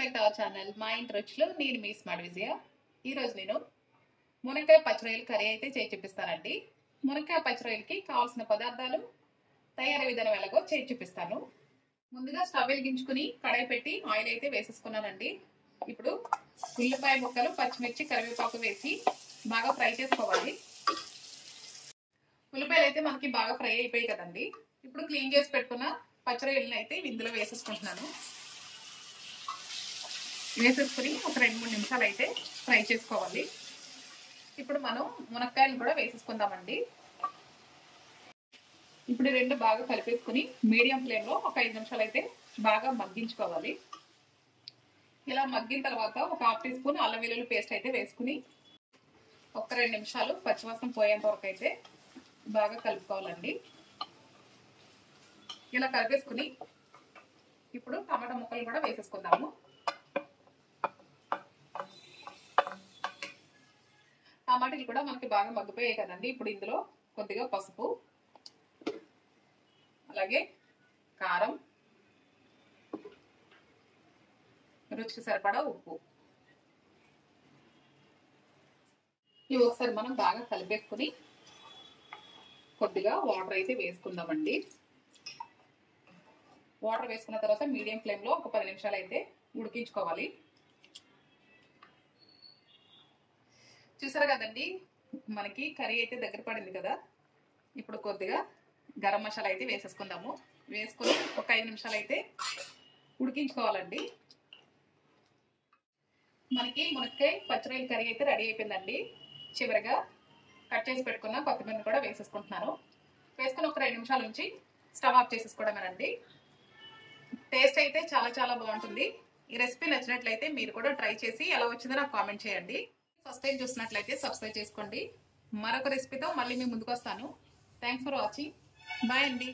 Back to our channel మా ఇంటి రుచులు. నేను మీ స్మార్ట్ విజయ. ఈరోజు నేను మునక్కాయ పచ్చిరొయ్యల కర్రీ అయితే చేసి చూపిస్తానండి. మునక్కాయ పచ్చిరొయ్యలకి కావాల్సిన పదార్థాలు, తయారీ విధానం ఎలాగో చేసి చూపిస్తాను. ముందుగా స్టవ్ వెలిగించుకుని కడాయి పెట్టి ఆయిల్ అయితే వేసేసుకున్నానండి. ఇప్పుడు ఉల్లిపాయ ముక్కలు, పచ్చిమిర్చి, కరివేపాకు వేసి బాగా ఫ్రై చేసుకోవాలి. ఉల్లిపాయలు అయితే మనకి బాగా ఫ్రై అయిపోయాయి కదండి. ఇప్పుడు క్లీన్ చేసి పెట్టుకున్న పచ్చిరొయ్యలను అయితే ఇందులో వేసేసుకుంటున్నాను. వేసేసుకుని ఒక 2-3 నిమిషాలు అయితే ఫ్రై చేసుకోవాలి. ఇప్పుడు మనం మునక్కాయలు కూడా వేసేసుకుందామండి. ఇప్పుడు రెండు బాగా కలిపేసుకుని మీడియం ఫ్లేమ్లో ఒక 5 నిమిషాలు అయితే బాగా మగ్గించుకోవాలి. ఇలా మగ్గిన తర్వాత ఒక 1/2 టీ స్పూన్ అల్లం వెల్లుల్లి పేస్ట్ అయితే వేసుకుని ఒక 2 నిమిషాలు పచ్చివాసన పోయేంత వరకు అయితే బాగా కలుపుకోవాలండి. ఇలా కలిపేసుకుని ఇప్పుడు టమాటా ముక్కలు కూడా వేసేసుకుందాము. టమాటాలు కూడా మనకి బాగా మగ్గిపోయాయి కదండి. ఇప్పుడు ఇందులో కొద్దిగా పసుపు, అలాగే కారం, రుచికి సరిపడా ఉప్పు ఇవి ఒకసారి మనం బాగా కలిపేసుకుని కొద్దిగా వాటర్ అయితే వేసుకుందామండి. వాటర్ వేసుకున్న తర్వాత మీడియం ఫ్లేమ్లో ఒక 10 నిమిషాలు అయితే ఉడికించుకోవాలి. చూసారు కదండి, మనకి కర్రీ అయితే దగ్గర పడింది కదా. ఇప్పుడు కొద్దిగా గరం మసాలా అయితే వేసేసుకుందాము. వేసుకొని ఒక 5 నిమిషాలు అయితే ఉడికించుకోవాలండి. మనకి మునక్కాయ పచ్చిరొయ్యల కర్రీ అయితే రెడీ అయిపోయిందండి. చివరిగా కట్ చేసి పెట్టుకున్న కొత్తిమీర కూడా వేసేసుకుంటున్నాను. వేసుకుని ఒక 2 నిమిషాల నుంచి స్టవ్ ఆఫ్ చేసేసుకోవడమేనండి. టేస్ట్ అయితే చాలా చాలా బాగుంటుంది. ఈ రెసిపీ నచ్చినట్లయితే మీరు కూడా ట్రై చేసి ఎలా వచ్చిందో నాకు కామెంట్ చేయండి. ఫస్ట్ టైం చూసినట్లయితే సబ్స్క్రైబ్ చేసుకోండి. మరొక రెసిపీతో మళ్ళీ మీ ముందుకు వస్తాను. Thanks for watching. బాయ్ అండి.